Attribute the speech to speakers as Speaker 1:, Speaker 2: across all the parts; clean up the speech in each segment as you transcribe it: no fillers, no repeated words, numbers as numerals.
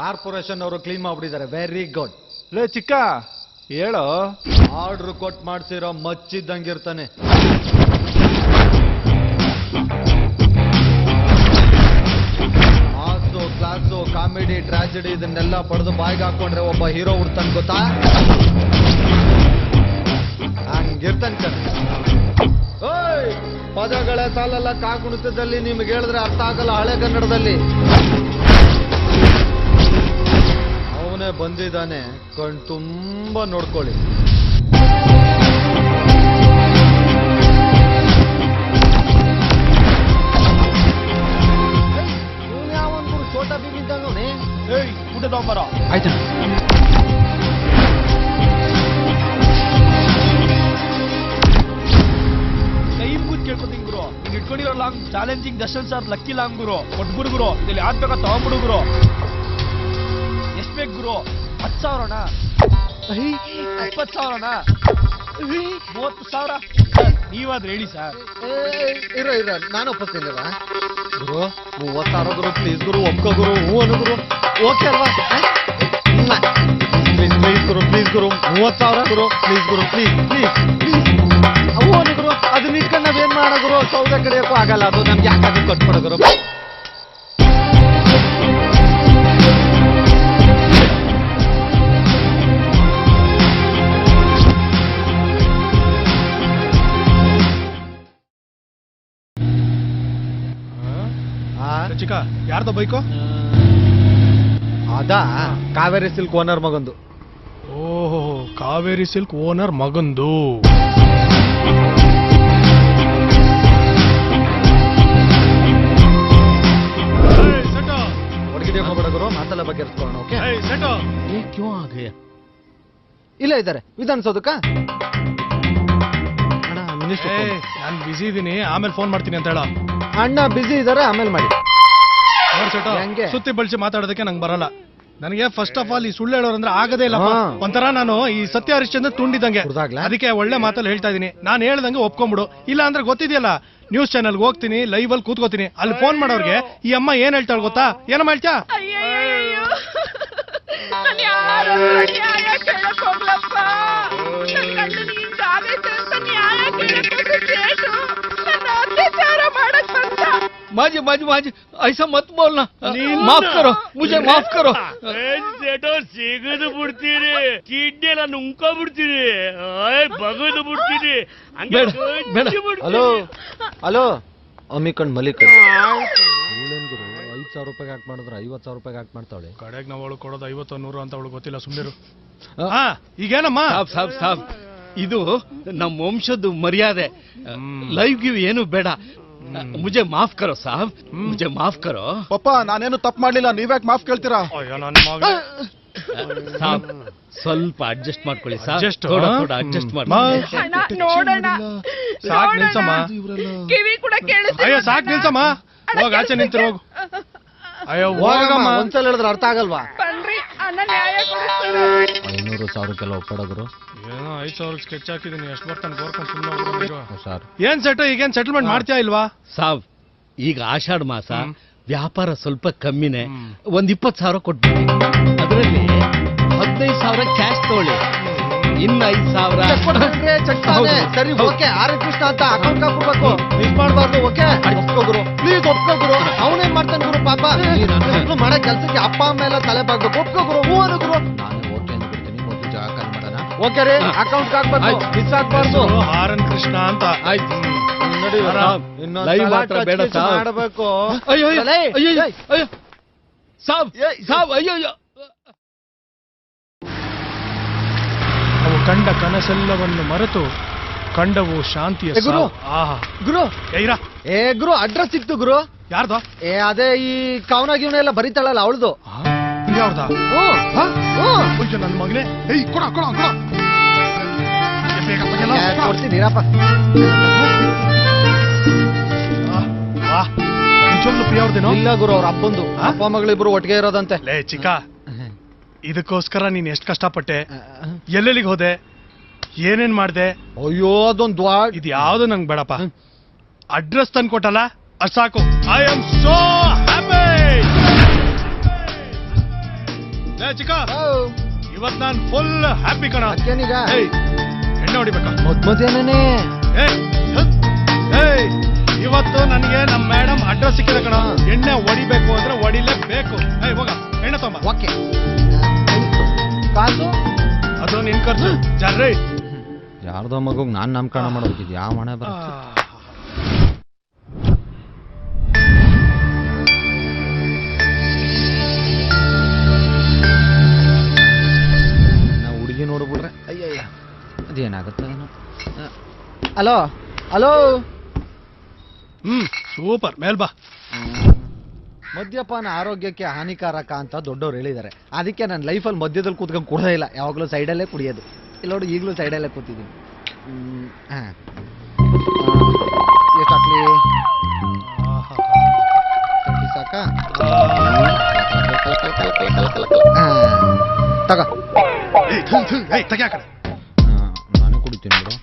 Speaker 1: Corporation ಅವರು clean ಮಾಡ್ಬಿಟ್ಟಿದ್ದಾರೆ. Very good.
Speaker 2: ಲೇ ಚಿಕ್ಕ ಹೇಳೋ.
Speaker 1: ಆರ್ಡರ್ ಕೊಟ್ಟು ಮಾಡ್ಸಿರೋ ಮಚ್ಚಿದ್ದಂಗಿರ್ತಾನೆ. ಮಾಸು ಕ್ಲಾಸು ಕಾಮಿಡಿ ಟ್ರಾಜಿಡಿ ಇದನ್ನೆಲ್ಲ ಪಡೆದು ಬಾಯಿಗೆ ಹಾಕೊಂಡ್ರೆ ಒಬ್ಬ ಹೀರೋ ಹುಡ್ತಾನೆ ಗೊತ್ತಾ? ಹಂಗಿರ್ತಾನೆ ಕಣ. ಓಯ್, ಪದಗಳ ಸಾಲಲ್ಲ ಕಾಗುಣಿತದಲ್ಲಿ ನಿಮ್ಗೆ ಹೇಳಿದ್ರೆ ಅರ್ಥ ಆಗಲ್ಲ ಹಳೆ ಕನ್ನಡದಲ್ಲಿ. ಅವನೇ ಬಂದಿದ್ದಾನೆ, ಕಣ್ ತುಂಬಾ ನೋಡ್ಕೊಳ್ಳಿ. ಯಾವೊಂದು ಛೋಟ ಬೀಬಿ ಇದ್ದಂಗವನೇ.
Speaker 2: ಏಯ್ ಊಟ ತಗೊಂಬರ.
Speaker 1: ಆಯ್ತಾ?
Speaker 2: ಕೇಳ್ಕೊತೀನಿ ಗುರು. ನೀನ್ ಇಟ್ಕೊಂಡಿರೋ long challenging Darshan sir lucky long ಗುರು. ಕೊಟ್ಬಿಡು ಗುರು, ಇಲ್ಲಿ ಯಾವ್ದು ಬೇಕಾ ತಗೊಂಡ್ಬಿಡು ಗುರು. ಎಷ್ಟ್ ಬೇಕು ಗುರು? 10,000ನ? 20,000ನ? 30,000? ನೀವಾದ್ರೆ ಹೇಳಿ ಸರ್.
Speaker 1: ಇರ ನಾನು ಒಪ್ಪಿಸ್ತೀನಿ ಗುರು. 30,000 ಗುರು, ಪ್ಲೀಸ್ ಗುರು, ಒಪ್ಕೋ ಗುರು. ಹೂ ಅನು ಗುರು. ಓಕೆ ಅಲ್ವಾ? ಪ್ಲೀಸ್ ಗುರು, ಪ್ಲೀಸ್ ಗುರು. 30,000 ಗುರು, ಪ್ಲೀಸ್ ಗುರು, ಪ್ಲೀಸ್ ಪ್ಲೀಸ್ ಪ್ಲೀಸ್. ಅವು ಅನು ಗುರು, ಅದನ್ನ ಇಟ್ಕೊಂಡು ನಾವೇನ್ ಮಾಡೋ ಗುರು? ಸೌದೆ ಕಡಿಯೋಕ್ಕೂ ಆಗಲ್ಲ. ಅದು ನಮ್ಗೆ ಯಾಕೆ ಅದನ್ನ ಕೊಟ್ಬಿಡೋ ಗುರು?
Speaker 2: ಚಿಕ್ಕ ಯಾರ್ದ ಬೈಕು?
Speaker 1: ಅದಾ ಕಾವೇರಿ ಸಿಲ್ಕ್ ಓನರ್ ಮಗಂದು.
Speaker 2: ಓಹೋ, ಕಾವೇರಿ ಸಿಲ್ಕ್ ಓನರ್ ಮಗಂದು.
Speaker 1: ಹೊರಗಿದೆ ಹೋಗ್ಬೇಡ ಗುರು, ಮಾತೆಲ್ಲ ಬಗ್ಗೆ ಇರ್ಸ್ಕೊಳ್ಳೋಣ. ಓಕೆ? ಇಲ್ಲ ಇದ್ದಾರೆ ವಿಧಾನಸೌಧಕ್ಕ.
Speaker 2: ನಾನು ಬಿಸಿ ಇದೀನಿ, ಆಮೇಲೆ ಫೋನ್ ಮಾಡ್ತೀನಿ ಅಂತ ಹೇಳ.
Speaker 1: ಅಣ್ಣ ಬಿಸಿ ಇದಾರೆ, ಆಮೇಲೆ ಮಾಡಿ.
Speaker 2: ಸುತ್ತಿ ಬಳಸಿ ಮಾತಾಡೋದಕ್ಕೆ ನಂಗೆ ಬರಲ್ಲ. ನನಗೆ ಫಸ್ಟ್ ಆಫ್ ಆಲ್ ಈ ಸುಳ್ಳು ಹೇಳೋರಂದ್ರೆ ಆಗದೇ ಇಲ್ಲ. ಒಂಥರ ನಾನು ಈ ಸತ್ಯ ಹರಿಶ್ಚಂದ್ರ ತುಂಡಿದಂಗೆ. ಅದಕ್ಕೆ ಒಳ್ಳೆ ಮಾತಲ್ಲಿ ಹೇಳ್ತಾ ಇದೀನಿ. ನಾನು ಹೇಳ್ದಂಗೆ ಒಪ್ಕೊಂಡ್ಬಿಡು. ಇಲ್ಲ ಅಂದ್ರೆ ಗೊತ್ತಿದೆಯಲ್ಲ, ನ್ಯೂಸ್ ಚಾನೆಲ್ಗೆ ಹೋಗ್ತೀನಿ, ಲೈವ್ ಅಲ್ಲಿ ಕೂತ್ಕೋತೀನಿ. ಅಲ್ಲಿ ಫೋನ್ ಮಾಡೋರ್ಗೆ ಈ ಅಮ್ಮ ಏನ್ ಹೇಳ್ತಾಳ ಗೊತ್ತಾ? ಏನಮ್ಮ ಹೇಳ್ತಾ?
Speaker 3: माजी माजी माजी ऐसा मत बोलना, माफ करो मुझे, माफ करो.
Speaker 4: ಸಿಗದು ಬಿಡ್ತೀರಿ, ಕಿಡ್ನಿಲ್ಲ ನುಂಕ ಬಿಡ್ತೀರಿ, ಬಗದು ಬಿಡ್ತೀರಿ.
Speaker 1: ಹಲೋ ಹಲೋ, ಅಮಿಕಂಡ್ ಮಲಿಕಂಡ್ ಗುರು. 5,000 ರೂಪಾಯಿಗೆ ಹಾಕಿ ಮಾಡಿದ್ರೆ 50,000 ರೂಪಾಯಿಗೆ ಹಾಕಿ ಮಾಡ್ತಾವಳೆ.
Speaker 2: ಕಡೆಗೆ ನಾವು ಅವಳು ಕೊಡೋದು 50-100 ಅಂತ ಅವಳು ಗೊತ್ತಿಲ್ಲ. ಸುಮ್ಮನೆ ಈಗೇನಮ್ಮ?
Speaker 3: ಸಾಬ್ ಸಾಬ್, ಇದು ನಮ್ಮ ವಂಶದ ಮರ್ಯಾದೆ. ಲೈವ್ ಗಿವ್ ಏನು ಬೇಡ. ಮುಜೆ ಮಾಫ್ ಕರೋ ಸಾಬ್, ಮುಜೆ ಮಾಫ್ ಕರೋ.
Speaker 2: ಪಪ್ಪ, ನಾನೇನು ತಪ್ಪು ಮಾಡ್ಲಿಲ್ಲ, ನೀವ್ಯಾಕೆ ಮಾಫ್ ಕೇಳ್ತೀರಾ?
Speaker 3: ಸಾಬ್ ಸ್ವಲ್ಪ ಅಡ್ಜಸ್ಟ್ ಮಾಡ್ಕೊಳ್ಳಿ ಸಾಬ್. ಅಡ್ಜಸ್ಟ್ ಮಾಡಿ.
Speaker 2: ಸಾಕ್ ನಿಲ್ಸಮ್ಮ. ಅಯ್ಯೋ ಸಾಕ್ ನಿಲ್ಸಮ್ಮ, ಹೋಗ ಆಚೆ ನಿಂತಿರ ಹೋಗು. ಅಯ್ಯೋ ಹೋಗಮ್ಮ.
Speaker 1: ಒಂದ್ಸಲ ಹೇಳಿದ್ರೆ ಅರ್ಥ ಆಗಲ್ವಾ? 500,000 ಒಪ್ಪಡೋದ್ರು.
Speaker 2: ಏನೋ 5,000 ಸ್ಕೆಚ್ ಹಾಕಿದೀನಿ, ಎಷ್ಟು ಬರ್ತಾನೆ ಗೋರ್ಕೊಂಡು ಸುಮ್ಮನೆ ಸರ್. ಏನ್ ಸೆಟ್ ಈಗೇನ್ ಸೆಟಲ್ಮೆಂಟ್ ಮಾಡ್ತೀಯಾ ಇಲ್ವಾ?
Speaker 3: ಸಾಬ್, ಈಗ ಆಷಾಢ ಮಾಸ, ವ್ಯಾಪಾರ ಸ್ವಲ್ಪ ಕಮ್ಮಿನೇ. 20,000 ಕೊಟ್ಬಿಡಿ. ಅದರಲ್ಲಿ 15,000 ಕ್ಯಾಶ್ ತಗೊಳ್ಳಿ, ಇನ್ನು 5,000
Speaker 1: ಸರಿ. ಓಕೆ, ಆರ್ ಕೃಷ್ಣ ಅಂತ ಅಕೌಂಟ್ ಹಾಕ್ಬಿಡ್ಬೇಕು. ಮಿಸ್ ಮಾಡಬಾರ್ದು. ಓಕೆ, ಒಪ್ಕೋಗುರು, ಪ್ಲೀಸ್ ಒಪ್ಕೋಗುರು. ಅವನೇನ್ ಮಾಡ್ತಾನೆ ಗುರು ಪಾಪ? ಮಾಡೋ ಕೆಲ್ಸಕ್ಕೆ ಅಪ್ಪ ಅಮ್ಮ ಎಲ್ಲ ತಲೆ ಬಾಗ್ಬೇಕು. ಒಪ್ಕೋಗುರು, ಹೂ ಗುರು. ನಾನು ಓಕೆ ಅಂದ್ಬಿಡ್ತೀನಿ, ಮೊದಲು ಜಾಗ ಕಾಲ್ ಮಾಡೋಣ. ಓಕೆ ರೀ, ಅಕೌಂಟ್ ಹಾಕ್ಬೇಕು, ಮಿಸ್ ಆಗ್ಬಾರ್ದು.
Speaker 2: ಆರ್ ಕೃಷ್ಣ ಅಂತ.
Speaker 3: ಆಯ್ತು,
Speaker 1: ಲೈವ್ ಮಾತ್ರ ಬೇಡ ಮಾಡಬೇಕು.
Speaker 3: ಅಯ್ಯೋ ಅಯ್ಯೋ ಸಾಬ್ ಸಾಬ್, ಅಯ್ಯೋ.
Speaker 2: ಅವು ಕಂಡ ಕನಸೆಲ್ಲವನ್ನು ಮರೆತು ಕಂಡವು ಶಾಂತಿಯ
Speaker 1: ಗುರು. ಗುರು ಗುರು, ಅಡ್ರೆಸ್ ಸಿಕ್ತು ಗುರು.
Speaker 2: ಯಾರ್ದು?
Speaker 1: ಅದೇ ಈ ಕವನ ಗಿವನ ಎಲ್ಲ ಬರೀತಾಳಲ್ಲ ಅವಳದು.
Speaker 2: ಯಾವ್ದ? ನನ್ನ ಮಗನೇ. ಕೊಡ ಕೊಡ ಕೊಡ.
Speaker 1: ಕೊಡ್ತೀನಿರಪ್ಪ.
Speaker 2: ನಿಜವಾಗ್ಲೂ ಪ್ರಿಯಾವ್ರದೇನೋ?
Speaker 1: ಇಲ್ಲ ಗುರು, ಅವ್ರ ಅಪ್ಪಂದು. ಅಪ್ಪ ಮಗಳಿಬ್ರು ಒಟ್ಟಿಗೆ ಇರೋದಂತೆ.
Speaker 2: ಲೇ ಚಿಕ್ಕ, ಇದಕ್ಕೋಸ್ಕರ ನೀನ್ ಎಷ್ಟು ಕಷ್ಟಪಟ್ಟೆ, ಎಲ್ಲೆಲ್ಲಿಗೆ ಹೋದೆ, ಏನೇನ್ ಮಾಡ್ದೆ?
Speaker 1: ಅಯ್ಯೋ, ಅದೊಂದು
Speaker 2: ಇದು ಯಾವ್ದು ನಂಗೆ ಬೇಡಪ್ಪ. ಅಡ್ರೆಸ್ ತಂದು ಕೊಟ್ಟಲ್ಲ, ಅಷ್ಟು ಸಾಕು. I am so happy. ಲೇ ಚಿಕ್ಕ ಇವತ್ ನಾನ್ ಫುಲ್ ಹ್ಯಾಪಿ ಕಣ.
Speaker 1: ಅಕ್ಕೇನೀಗ
Speaker 2: ಏಯ್ ಎಣ್ಣೆ ಹೊಡಿಬೇಕಾ?
Speaker 1: ಮಧ್ಯಾಹ್ನನೇ
Speaker 2: ಏಯ್ ಇವತ್ತು ನನಗೆ ನಮ್ ಮೇಡಮ್ ಅಡ್ರೆಸ್ ಸಿಕ್ಕಿದೆ ಕಣ. ಎಣ್ಣೆ ಹೊಡಿಬೇಕು ಅಂದ್ರೆ ಹೊಡಿಲೇಬೇಕು. ಏಯ್ ಹೋಗ ಎಣ್ಣೆ ತಗೊಂಬ.
Speaker 1: ಓಕೆ. ಕಾಸು
Speaker 2: ಅದು ನಿನ್ ಖರ್ಚು. ಜರ್ರಿ
Speaker 1: ಯಾರ್ದೋ ಮಗುಗ್ ನಾನ್ ನಾಮಕರಣ ಮಾಡೋದಿದ್ ಯಾವ ಮನೆ ಬರ. ನಾವು ಹುಡುಗಿ ನೋಡ್ಬಿಡ್ರೆ ಅಯ್ಯಯ್ಯ ಅದೇನಾಗುತ್ತೆ ಏನೋ. Hello hello.
Speaker 2: ಸೂಪರ್ ಮೇಲ್ ಬಾ.
Speaker 1: ಮದ್ಯಪಾನ ಆರೋಗ್ಯಕ್ಕೆ ಹಾನಿಕಾರಕ ಅಂತ ದೊಡ್ಡವ್ರು ಹೇಳಿದ್ದಾರೆ. ಅದಕ್ಕೆ ನನ್ನ ಲೈಫಲ್ಲಿ ಮಧ್ಯದಲ್ಲಿ ಕೂತ್ಕೊಂಡು ಕುಡ್ದೇ ಇಲ್ಲ, ಯಾವಾಗಲೂ ಸೈಡಲ್ಲೇ ಕುಡಿಯೋದು. ಇಲ್ಲ ನೋಡಿ ಈಗಲೂ ಸೈಡಲ್ಲೇ ಕೂತಿದ್ದೀನಿ. ಎಷ್ಟಾಗ್ಲಿ ಸಾಕ ತಗ. ನಾನೇ ಕುಡಿತೀನಿ ಬಿಡು.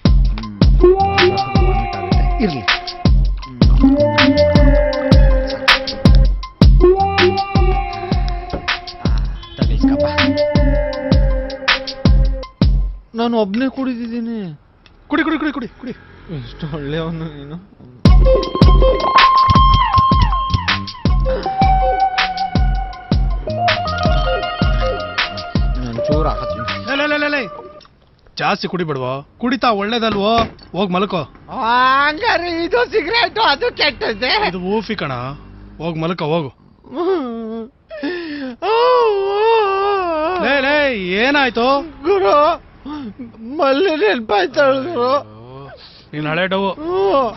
Speaker 1: ಇರ್ಲಿ. ತಗಿಸ್ಕಪ್ಪ. ನಾನು ಒಬ್ನೇ ಕುಡಿದಿದ್ದೀನಿ.
Speaker 2: ಕುಡಿ ಕುಡಿ ಕುಡಿ ಕುಡಿ ಕುಡಿ.
Speaker 1: ಎಷ್ಟು ಒಳ್ಳೆಯವನು ನೀನು. ನಾನು ಚೂರು ಹಾಕತ್ತೀನಿ.
Speaker 2: ಜಾಸ್ತಿ ಕುಡಿಬಿಡ್ವೋ? ಕುಡಿತಾ ಒಳ್ಳೇದಲ್ವೋ? ಹೋಗ್ ಮಲ್ಕೋ.
Speaker 1: ಹಂಗಾರೆ ಇದು ಸಿಗರೇಟ್ ಅದು ಕೆಟ್ಟದ್ದೆ.
Speaker 2: ಇದು ಊಫಿ ಕಣ. ಹೋಗ್ ಮಲ್ಕೋ ಹೋಗು. ಲೇ ಲೇ ಏನಾಯ್ತು
Speaker 1: ಗುರು? ಮಲ್ಲಿ ನೆನ್ಪಾಯ್ತಾಳ ಗುರು.
Speaker 2: ನೀನ್ ಹಳೆ ಡವು.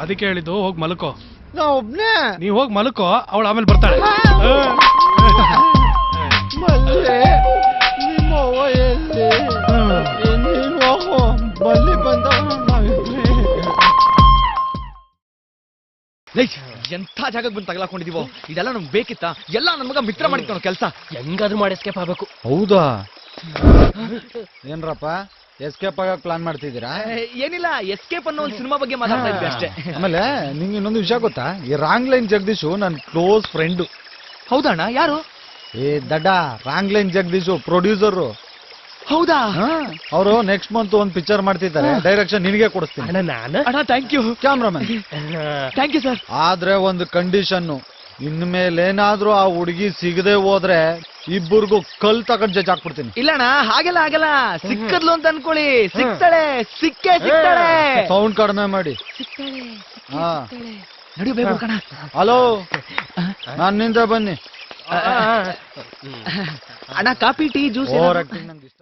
Speaker 2: ಅದಕ್ಕೆ ಹೇಳಿದ್ದು ಹೋಗ್ ಮಲ್ಕೋ.
Speaker 1: ನಾ ಒಬ್ನೇ.
Speaker 2: ನೀವ್ ಹೋಗ್ ಮಲ್ಕೋ, ಅವಳು ಆಮೇಲೆ ಬರ್ತಾಳೆ.
Speaker 1: ಮಲ್ಲೆ ನಿಮ್ಮವ್ವ ಎಲ್ಲಿ? ನೀನು ಹೋಗು, ಮಲ್ಲಿ ಬಂದ
Speaker 5: ಎಂಥ ಜಾಗಕ್ಕೆ ಬಂದು ತಗಲಾಕೊಂಡಿದೀವೋ. ಇದೆಲ್ಲ ನಮ್ಗೆ ಬೇಕಿತ್ತಾ? ಎಲ್ಲ ನನ್ ಮಗ ಮಿತ್ರ ಮಾಡಿರ್ತಾನೋ ಕೆಲಸ.
Speaker 4: ಹೆಂಗಾದ್ರೂ ಮಾಡಿ ಎಸ್ಕೇಪ್ ಆಗ್ಬೇಕು.
Speaker 1: ಹೌದಾ? ಏನ್ರಪ್ಪ ಎಸ್ಕೇಪ್ ಆಗಕ್ ಪ್ಲಾನ್ ಮಾಡ್ತಿದ್ದೀರಾ?
Speaker 5: ಏನಿಲ್ಲ, ಎಸ್ಕೇಪ್ ಅನ್ನೋ ಒಂದು ಸಿನಿಮಾ ಬಗ್ಗೆ ಮಾತಾಡ್ತಾ ಇದ್ವಿ ಅಷ್ಟೇ.
Speaker 1: ಆಮೇಲೆ ನಿಂಗೆ ಇನ್ನೊಂದು ವಿಷಯ ಗೊತ್ತಾ? ಈ ರಾಂಗ್ ಲೈನ್ ಜಗದೀಶು ನನ್ನ ಕ್ಲೋಸ್ ಫ್ರೆಂಡು.
Speaker 5: ಹೌದಣ್ಣ? ಯಾರು?
Speaker 1: ಏ ದಡ್ಡ, ರಾಂಗ್ ಲೈನ್ ಜಗದೀಶು ಪ್ರೊಡ್ಯೂಸರು.
Speaker 5: ಹೌದಾ?
Speaker 1: ಅವರು ನೆಕ್ಸ್ಟ್ ಮಂತ್ ಒಂದು ಪಿಕ್ಚರ್ ಮಾಡ್ತಿದ್ದಾರೆ. ಡೈರೆಕ್ಷನ್ ನಿನಗೆ ಕೊಡಿಸ್ತೀನಿ.
Speaker 5: ಅಣ್ಣ thank you.
Speaker 1: Cameraman
Speaker 5: thank you sir.
Speaker 1: ಆದ್ರೆ ಒಂದು ಕಂಡೀಷನ್ನು, ಇನ್ಮೇಲೇನಾದ್ರೂ ಆ ಹುಡುಗಿ ಸಿಗದೆ ಹೋದ್ರೆ ಇಬ್ಬರಿಗೂ ಕಲ್ ತಗೊಂಡ್ ಜಡ್ಜ್ ಹಾಕ್ಬಿಡ್ತೀನಿ.
Speaker 5: ಇಲ್ಲಣ್ಣ ಹಾಗೆಲ್ಲ ಆಗಲ್ಲ. ಸಿಕ್ಕದ್ಲು ಅಂತ ಅನ್ಕೊಳ್ಳಿ, ಸಿಗ್ತಾಳೆ, ಸಿಕ್ಕೇ ಸಿಗ್ತಾಳೆ.
Speaker 1: ಸೌಂಡ್ ಕಡಿಮೆ ಮಾಡಿ. ಹಾ
Speaker 5: ನಡಿಬೇಕು ಕಣ.
Speaker 1: ಹಲೋ, ನನ್ನಿಂದ ಬನ್ನಿ.
Speaker 5: ಅಣ್ಣ coffee tea juice.
Speaker 1: Over acting ನಂಗೆ ಇಷ್ಟ.